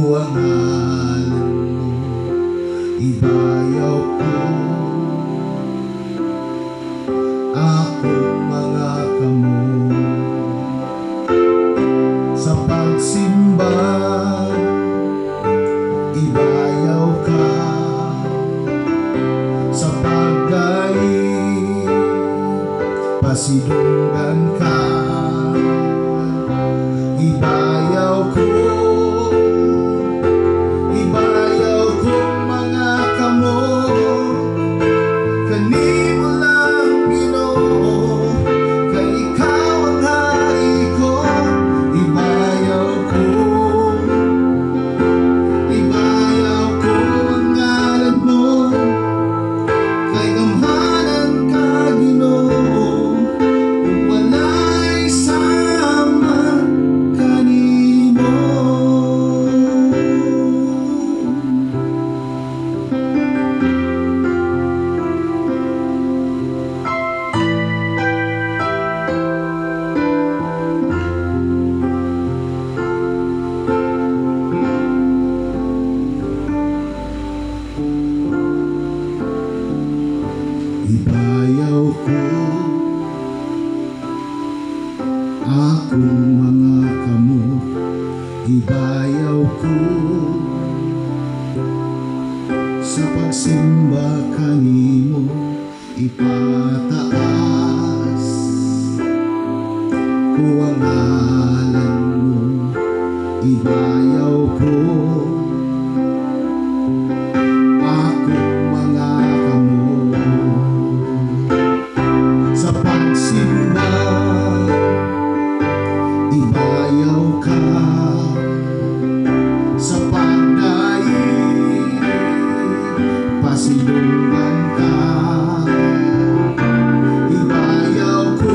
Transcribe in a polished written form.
ang ngalan mo, ibayaw ko akong mga kamot. Sa pagsimba, ibayaw ka. Sa pagdaig, pasidunggan ka. Ibayaw ko mga kamot. Kanimo lang, Ginoo, kay ikaw ang hari ko. Ibayaw ko ang ngalan mo, kay gamhanan ka, Ginoo, ug walay sama kanimo. Ibayaw ko akong mga kamot. Ibayaw ko sa pagsimba kanimo, ipataas ko ang ngalan mo. Ibayaw ko akong mga sa pagsimba, ibayaw ka. Sa pagdaig, pasidunggan ka. Ibayaw ko